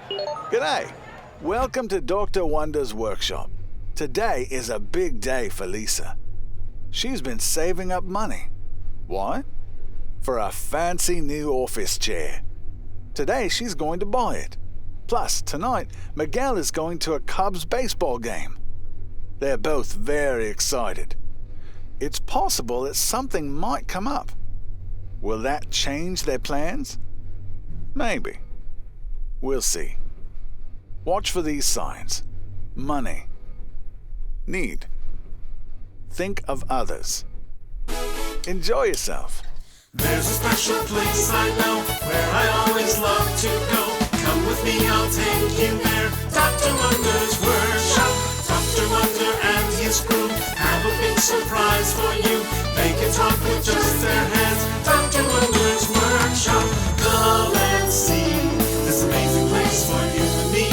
G'day. Welcome to Dr. Wonder's workshop. Today is a big day for Lisa. She's been saving up money. Why? For a fancy new office chair. Today she's going to buy it. Plus, tonight, Miguel is going to a Cubs baseball game. They're both very excited. It's possible that something might come up. Will that change their plans? Maybe. We'll see. Watch for these signs. Money. Need. Think of others. Enjoy yourself. There's a special place I know where I always love to go. Come with me, I'll take you there. Dr. Wonder's workshop. Dr. Wonder and his crew have a big surprise for you. They can talk with just their hands. Dr. Wonder's workshop. Come and see this amazing place for you and me.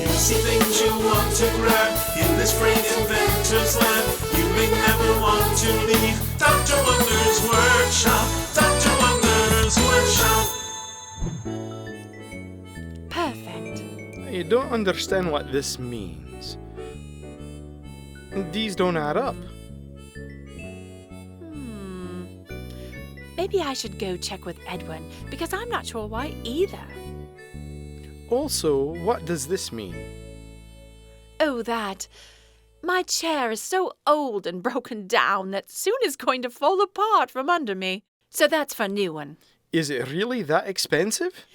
You see things you want to grab in this great inventor's lab. You may never want to leave. Dr. Wonder's workshop. Dr. Wonder's workshop. Perfect. I don't understand what this means. These don't add up. Maybe I should go check with Edwin, because I'm not sure why either. Also, what does this mean? Oh, that. My chair is so old and broken down that soon is going to fall apart from under me. So that's for a new one. Is it really that expensive?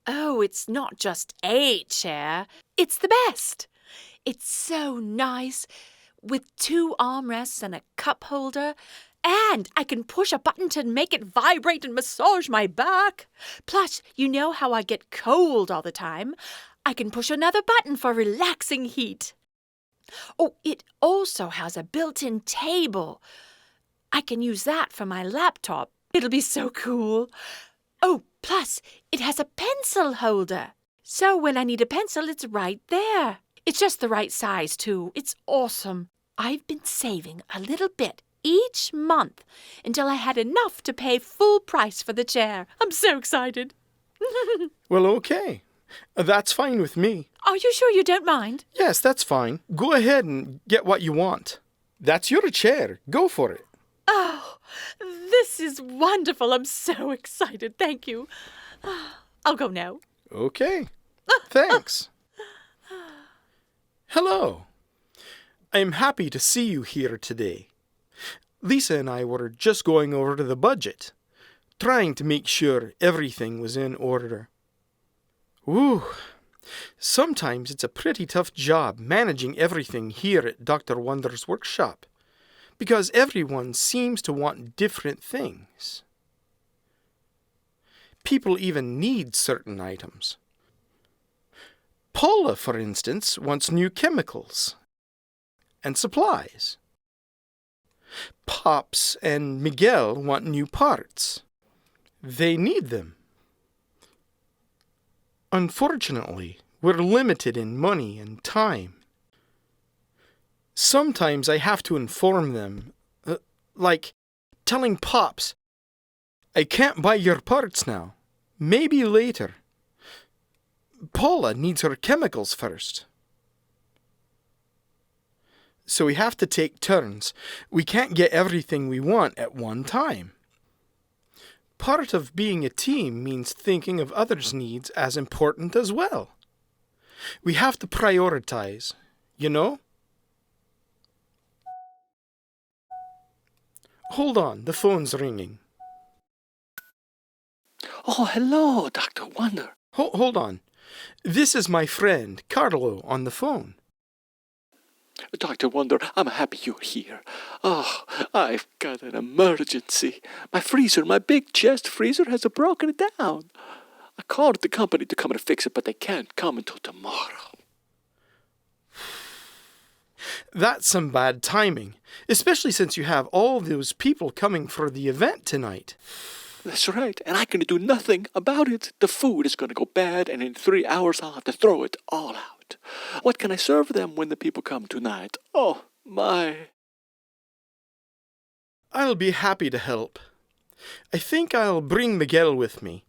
Oh, it's not just a chair. It's the best. It's so nice, with 2 armrests and a cup holder. And I can push a button to make it vibrate and massage my back. Plus, you know how I get cold all the time. I can push another button for relaxing heat. Oh, it also has a built-in table. I can use that for my laptop. It'll be so cool. Oh, plus, it has a pencil holder. So when I need a pencil, it's right there. It's just the right size, too. It's awesome. I've been saving a little bit each month until I had enough to pay full price for the chair. I'm so excited. Well, okay. That's fine with me. Are you sure you don't mind? Yes, that's fine. Go ahead and get what you want. That's your chair. Go for it. Oh, this is wonderful. I'm so excited. Thank you. I'll go now. Okay. Thanks. Hello. I'm happy to see you here today. Lisa and I were just going over to the budget, trying to make sure everything was in order. Ooh, sometimes it's a pretty tough job managing everything here at Dr. Wonder's workshop, because everyone seems to want different things. People even need certain items. Paula, for instance, wants new chemicals and supplies. Pops and Miguel want new parts. They need them. Unfortunately, we're limited in money and time. Sometimes I have to inform them, like telling Pops, I can't buy your parts now. Maybe later. Paula needs her chemicals first. So we have to take turns. We can't get everything we want at one time. Part of being a team means thinking of others' needs as important as well. We have to prioritize, you know? Hold on, the phone's ringing. Oh, hello, Dr. Wonder. Hold on. This is my friend, Carlo, on the phone. Dr. Wonder, I'm happy you're here. Oh, I've got an emergency. My freezer, my big chest freezer has broken down. I called the company to come and fix it, but they can't come until tomorrow. That's some bad timing, especially since you have all those people coming for the event tonight. That's right, and I can do nothing about it. The food is going to go bad, and in 3 hours I'll have to throw it all out. What can I serve them when the people come tonight? Oh, my. I'll be happy to help. I think I'll bring Miguel with me.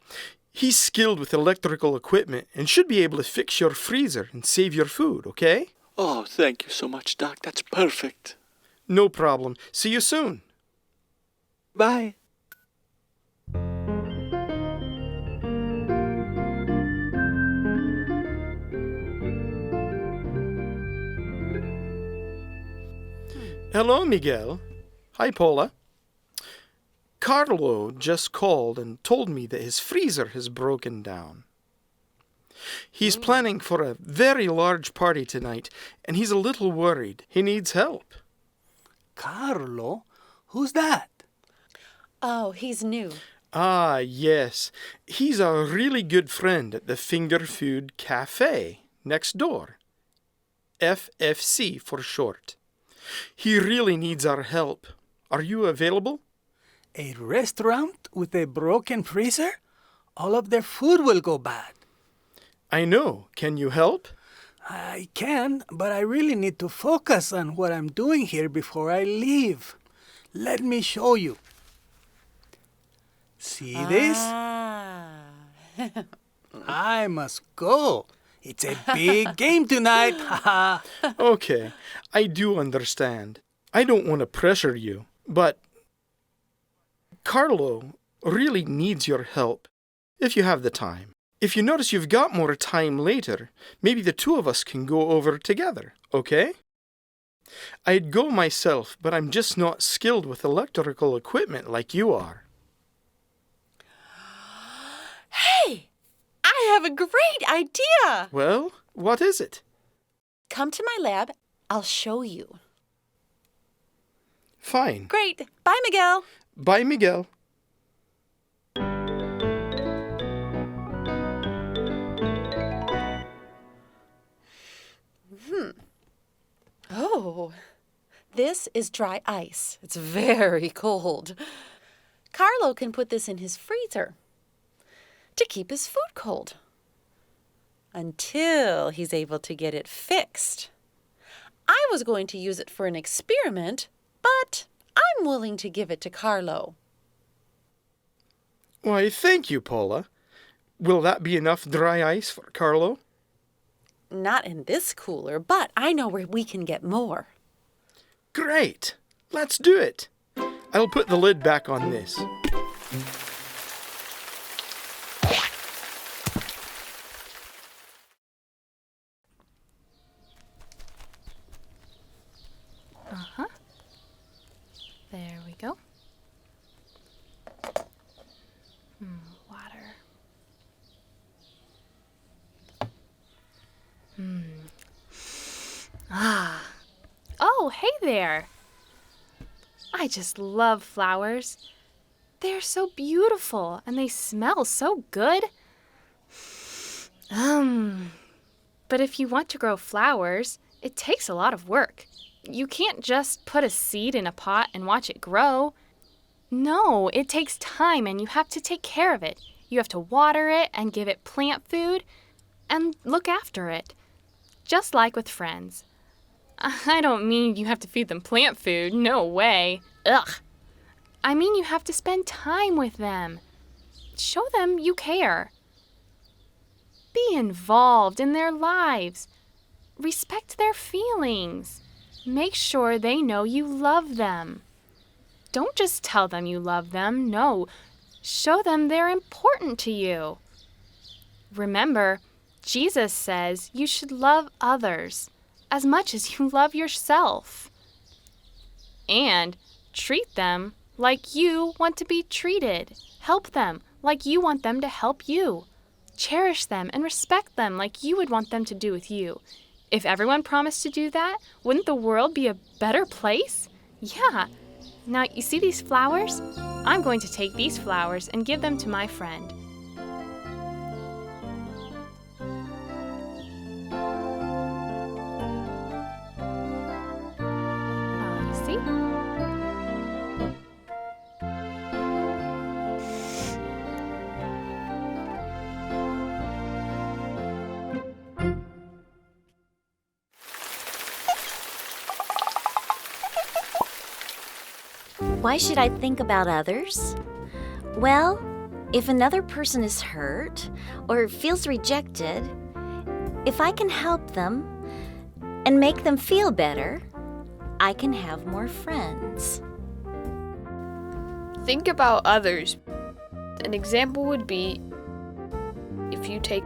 He's skilled with electrical equipment and should be able to fix your freezer and save your food, okay? Oh, thank you so much, Doc. That's perfect. No problem. See you soon. Bye. Hello, Miguel. Hi, Paula. Carlo just called and told me that his freezer has broken down. He's planning for a very large party tonight, and he's a little worried. He needs help. Carlo? Who's that? Oh, he's new. Ah, yes. He's a really good friend at the Finger Food Cafe next door. FFC for short. He really needs our help. Are you available? A restaurant with a broken freezer? All of their food will go bad. I know. Can you help? I can, but I really need to focus on what I'm doing here before I leave. Let me show you. See this? I must go. It's a big game tonight. Okay, I do understand. I don't want to pressure you, but Carlo really needs your help, if you have the time. If you notice you've got more time later, maybe the two of us can go over together, okay? I'd go myself, but I'm just not skilled with electrical equipment like you are. Hey! I have a great idea! Well, what is it? Come to my lab. I'll show you. Fine. Great. Bye, Miguel. Bye, Miguel. Oh, this is dry ice. It's very cold. Carlo can put this in his freezer to keep his food cold until he's able to get it fixed. I was going to use it for an experiment, but I'm willing to give it to Carlo. Why, thank you, Paula. Will that be enough dry ice for Carlo? Not in this cooler, but I know where we can get more. Great! Let's do it! I'll put the lid back on this. There we go. Water. Oh, hey there. I just love flowers. They're so beautiful and they smell so good. But if you want to grow flowers, it takes a lot of work. You can't just put a seed in a pot and watch it grow. No, it takes time and you have to take care of it. You have to water it and give it plant food and look after it. Just like with friends. I don't mean you have to feed them plant food. No way. Ugh. I mean you have to spend time with them. Show them you care. Be involved in their lives. Respect their feelings. Make sure they know you love them. Don't just tell them you love them. No, show them they're important to you. Remember, Jesus says you should love others as much as you love yourself. And treat them like you want to be treated. Help them like you want them to help you. Cherish them and respect them like you would want them to do with you. If everyone promised to do that, wouldn't the world be a better place? Yeah. Now, you see these flowers? I'm going to take these flowers and give them to my friend. You see? Why should I think about others? Well, If another person is hurt or feels rejected, if I can help them and make them feel better, I can have more friends. Think about others. An example would be if you take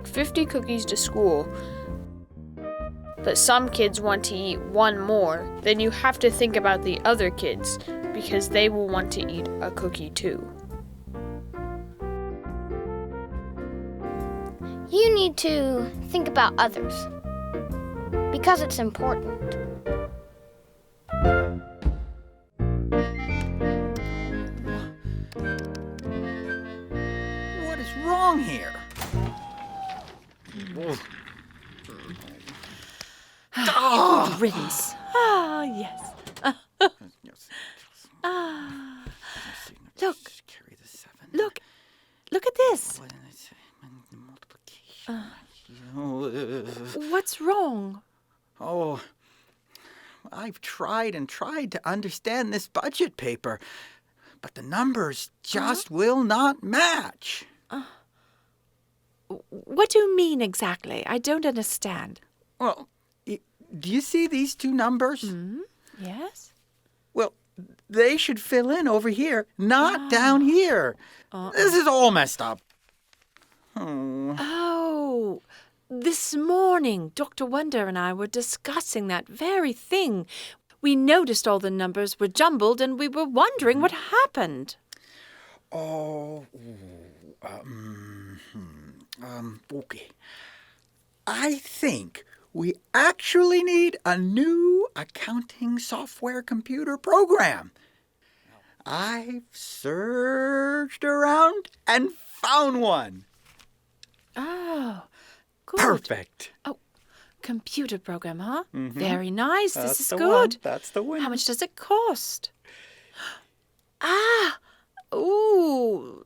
50 cookies to school, but some kids want to eat one more, then you have to think about the other kids because they will want to eat a cookie too. You need to think about others because it's important. What is wrong here? Good riddance. Ah, yes. Look. Carry the 7. Look at this. What's wrong? Oh, I've tried and tried to understand this budget paper, but the numbers just will not match. What do you mean exactly? I don't understand. Well, do you see these two numbers? Yes? Well, they should fill in over here, not down here. This is all messed up. Oh, this morning, Dr. Wonder and I were discussing that very thing. We noticed all the numbers were jumbled and we were wondering what happened. Okay. I think we actually need a new accounting software computer program. I've searched around and found one. Oh, good. Perfect. Oh, computer program, huh? Very nice. This is the good. one. That's the one. How much does it cost? Ooh,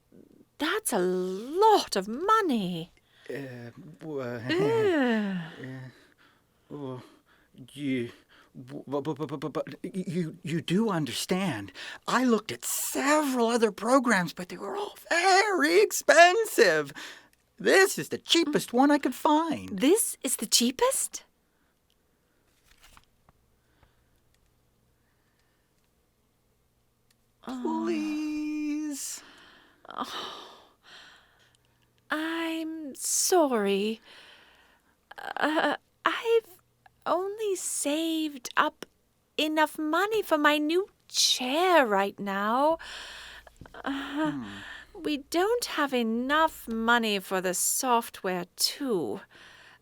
that's a lot of money. You do understand. I looked at several other programs, but they were all very expensive. This is the cheapest one I could find. This is the cheapest? Please. I'm sorry. I've only saved up enough money for my new chair right now. We don't have enough money for the software, too.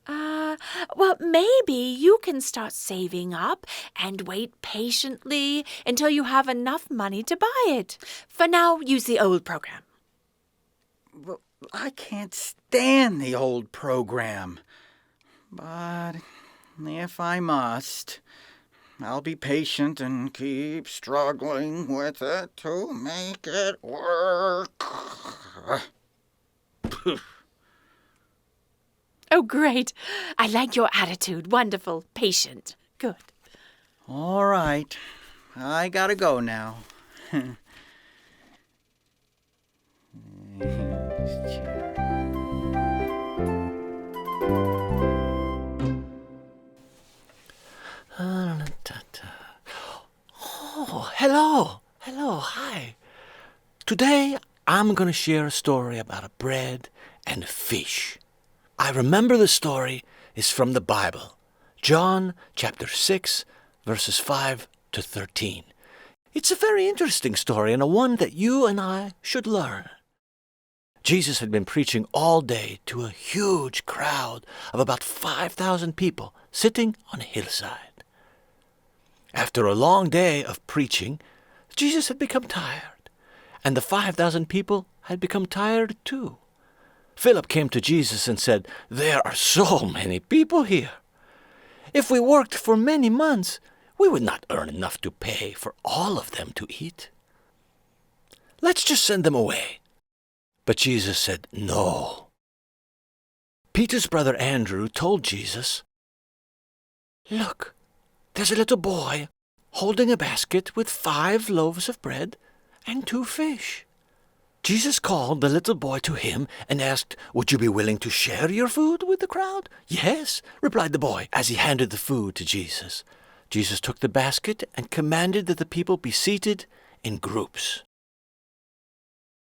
Well, maybe you can start saving up and wait patiently until you have enough money to buy it. For now, use the old program. Well, I can't stand the old program. But if I must, I'll be patient and keep struggling with it to make it work. Oh, great. I like your attitude. Wonderful. Patient. Good. All right. I gotta go now. Oh, hello. Hello, hi. Today, I'm going to share a story about a bread and a fish. I remember the story is from the Bible, John chapter 6, verses 5 to 13. It's a very interesting story and a one that you and I should learn. Jesus had been preaching all day to a huge crowd of about 5,000 people sitting on a hillside. After a long day of preaching, Jesus had become tired, and the 5,000 people had become tired too. Philip came to Jesus and said, "There are so many people here. If we worked for many months, we would not earn enough to pay for all of them to eat. Let's just send them away." But Jesus said, "No." Peter's brother Andrew told Jesus, "Look, there's a little boy holding a basket with 5 loaves of bread and 2 fish." Jesus called the little boy to him and asked, "Would you be willing to share your food with the crowd?" "Yes," replied the boy as he handed the food to Jesus. Jesus took the basket and commanded that the people be seated in groups.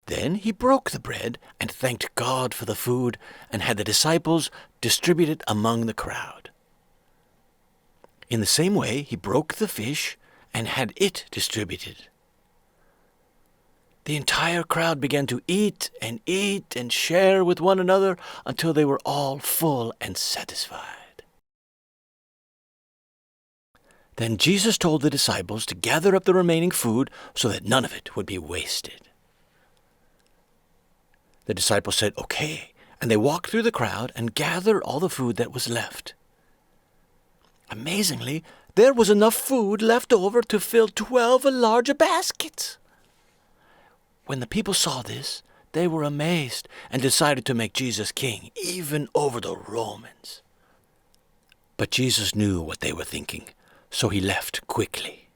Then he broke the bread and thanked God for the food and had the disciples distribute it among the crowd. In the same way, he broke the fish and had it distributed. The entire crowd began to eat and share with one another until they were all full and satisfied. Then Jesus told the disciples to gather up the remaining food so that none of it would be wasted. The disciples said, "Okay," and they walked through the crowd and gathered all the food that was left. Amazingly, there was enough food left over to fill 12 larger baskets. When the people saw this, they were amazed and decided to make Jesus king, even over the Romans. But Jesus knew what they were thinking, so he left quickly.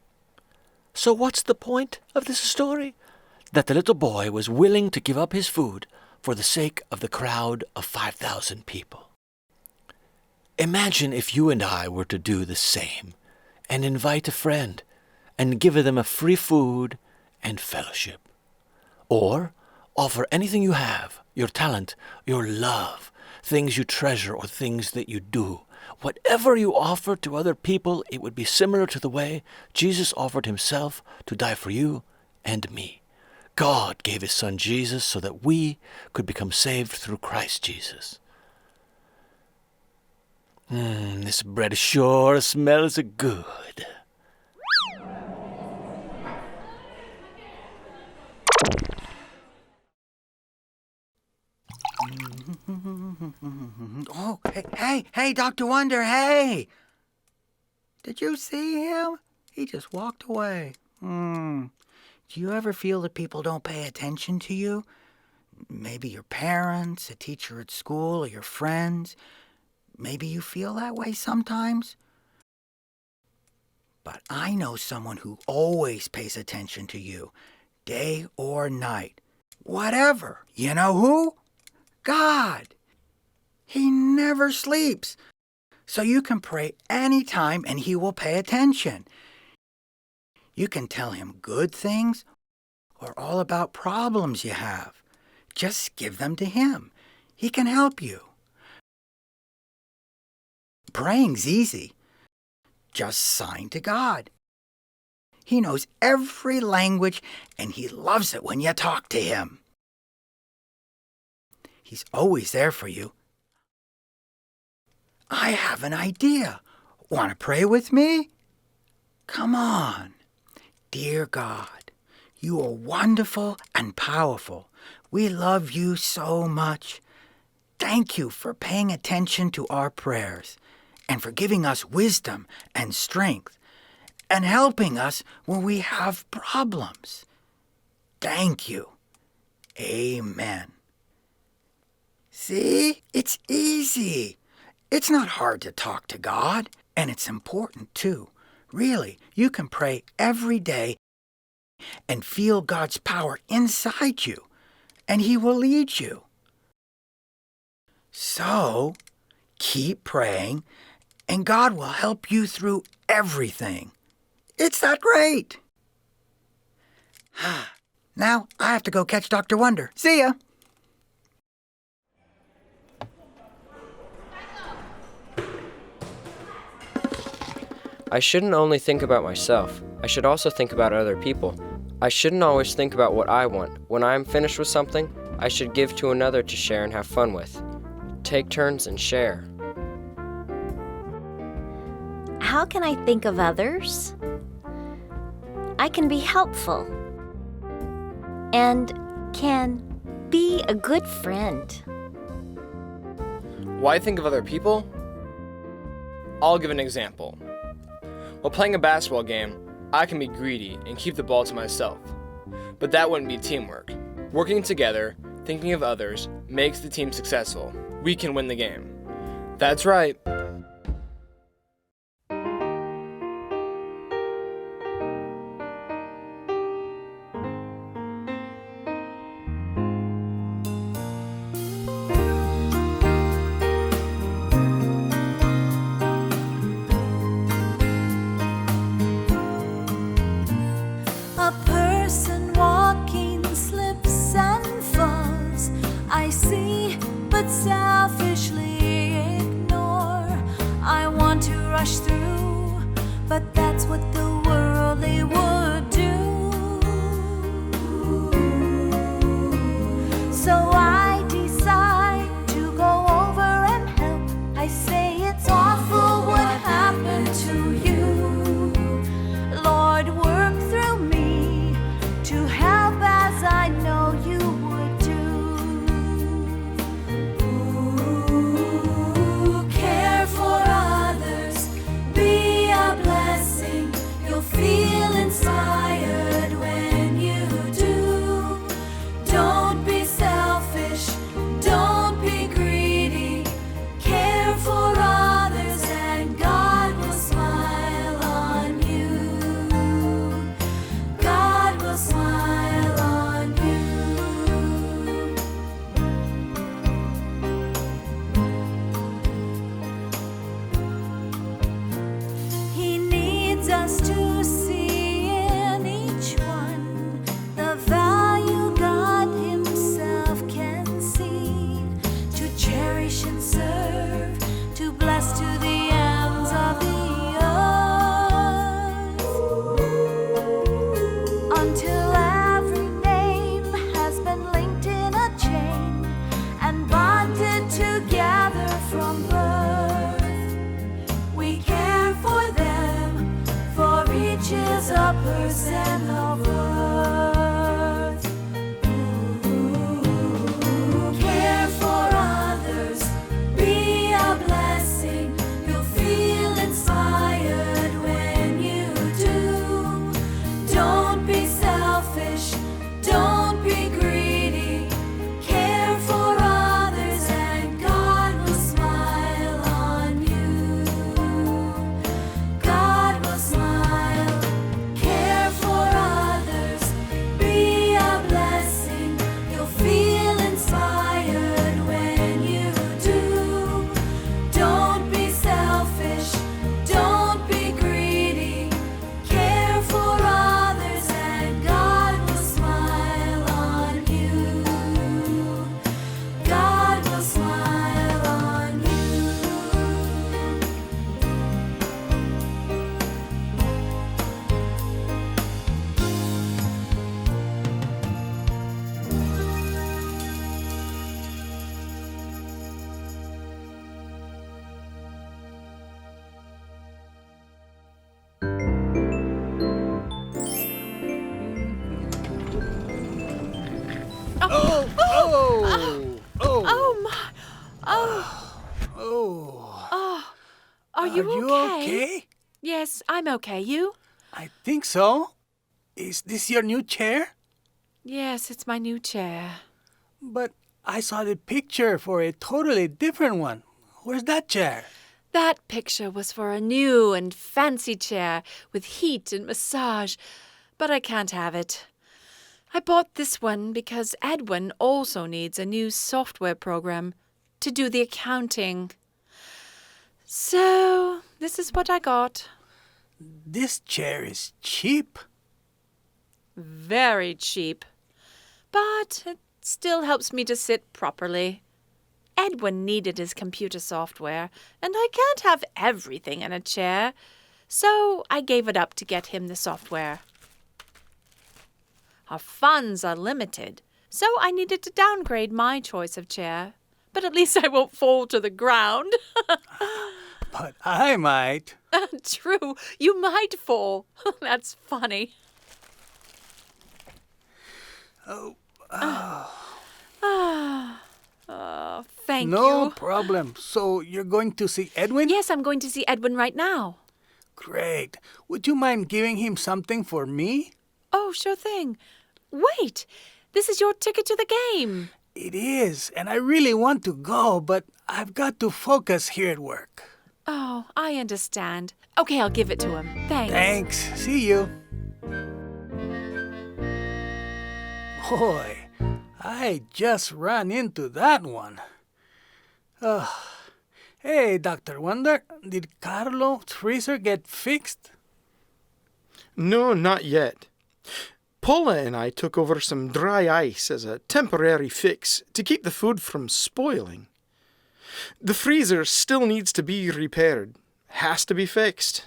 So what's the point of this story? That the little boy was willing to give up his food for the sake of the crowd of 5,000 people. Imagine if you and I were to do the same and invite a friend and give them a free food and fellowship. Or offer anything you have, your talent, your love, things you treasure or things that you do. Whatever you offer to other people, it would be similar to the way Jesus offered himself to die for you and me. God gave his son Jesus so that we could become saved through Christ Jesus. This bread sure smells good. Oh, hey, Dr. Wonder, hey! Did you see him? He just walked away. Do you ever feel that people don't pay attention to you? Maybe your parents, a teacher at school, or your friends. Maybe you feel that way sometimes. But I know someone who always pays attention to you, day or night. Whatever. You know who? God. He never sleeps. So you can pray anytime and he will pay attention. You can tell him good things or all about problems you have. Just give them to him. He can help you. Praying's easy. Just sign to God. He knows every language and he loves it when you talk to him. He's always there for you. I have an idea. Want to pray with me? Come on. Dear God, you are wonderful and powerful. We love you so much. Thank you for paying attention to our prayers and for giving us wisdom and strength and helping us when we have problems. Thank you. Amen. See? It's easy. It's not hard to talk to God, and it's important too. Really, you can pray every day and feel God's power inside you, and He will lead you. So, keep praying, and God will help you through everything. It's that great. Now, I have to go catch Dr. Wonder. See ya. I shouldn't only think about myself. I should also think about other people. I shouldn't always think about what I want. When I am finished with something, I should give to another to share and have fun with. Take turns and share. How can I think of others? I can be helpful and can be a good friend. Why think of other people? I'll give an example. While playing a basketball game, I can be greedy and keep the ball to myself. But that wouldn't be teamwork. Working together, thinking of others, makes the team successful. We can win the game. That's right. would selfishly ignore. I want to rush through, but that's what the worldly would do. So I decide to go over and help. I say it's awful what happened to you. Lord, work through me to help as I know you would do. Ooh, care for others, be a blessing. You'll feel inspired when you do. Don't be selfish, don't be greedy. Care for others and God will smile on you. God will smile on you. He needs us to see in each one the value God Himself can see, to cherish and serve, to bless to the ends of the earth, until every name has been linked in a chain and bonded together from birth. We care for them, for each is a person of worth. Ooh, care for others, be a blessing. You'll feel inspired when you do. Don't be selfish, don't be greedy. Care for others and God will smile on you. God will smile. Care for others, be a blessing. You'll feel inspired when you do. Don't be selfish, don't be greedy. Care for others and God will smile on you. God will smile on you. Oh my! Are you okay? Yes, I'm okay. You? I think so. Is this your new chair? Yes, it's my new chair. But I saw the picture for a totally different one. Where's that chair? That picture was for a new and fancy chair with heat and massage, but I can't have it. I bought this one because Edwin also needs a new software program to do the accounting. So, this is what I got. This chair is cheap. Very cheap. But it still helps me to sit properly. Edwin needed his computer software, and I can't have everything in a chair, so I gave it up to get him the software. Our funds are limited, so I needed to downgrade my choice of chair. But at least I won't fall to the ground. But I might. True, you might fall. That's funny. Thank you. No problem. So you're going to see Edwin? Yes, I'm going to see Edwin right now. Great. Would you mind giving him something for me? Oh, sure thing. Wait, this is your ticket to the game. It is, and I really want to go, but I've got to focus here at work. Oh, I understand. Okay, I'll give it to him. Thanks. Thanks. See you. Boy, I just ran into that one. Hey, Dr. Wonder, did Carlo's freezer get fixed? No, not yet. Paula and I took over some dry ice as a temporary fix to keep the food from spoiling. The freezer still needs to be repaired. Has to be fixed.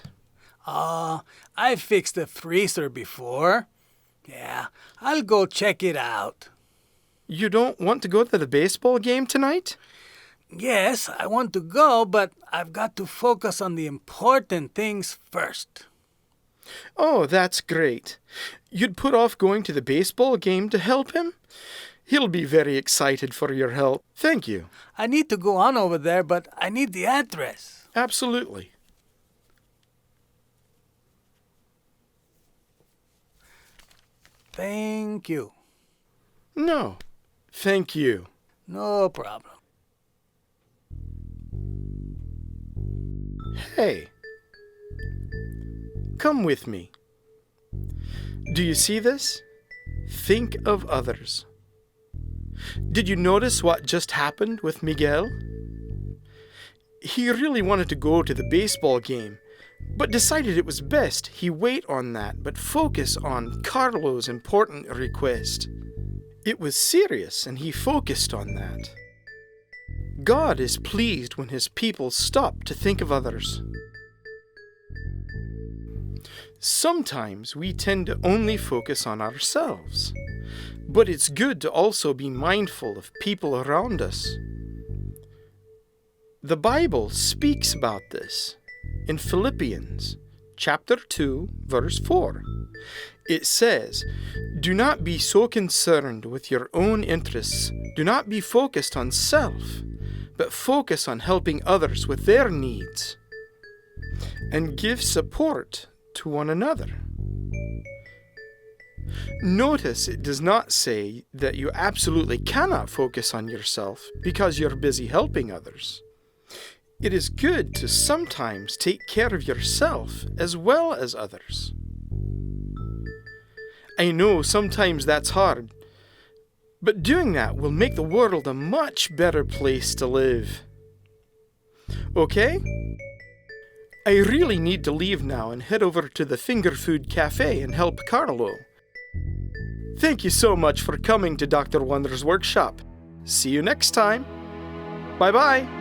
I fixed the freezer before. Yeah, I'll go check it out. You don't want to go to the baseball game tonight? Yes, I want to go, but I've got to focus on the important things first. Oh, that's great. You'd put off going to the baseball game to help him? He'll be very excited for your help. Thank you. I need to go on over there, but I need the address. Absolutely. Thank you. No, thank you. No problem. Hey, come with me. Do you see this? Think of others. Did you notice what just happened with Miguel? He really wanted to go to the baseball game, but decided it was best he wait on that but focus on Carlo's important request. It was serious and he focused on that. God is pleased when his people stop to think of others. Sometimes we tend to only focus on ourselves, but it's good to also be mindful of people around us. The Bible speaks about this in Philippians chapter 2, verse 4. It says, "Do not be so concerned with your own interests. Do not be focused on self, but focus on helping others with their needs. And give support to one another." Notice it does not say that you absolutely cannot focus on yourself because you're busy helping others. It is good to sometimes take care of yourself as well as others. I know sometimes that's hard, but doing that will make the world a much better place to live. Okay? I really need to leave now and head over to the Finger Food Cafe and help Carlo. Thank you so much for coming to Dr. Wonder's workshop. See you next time. Bye-bye.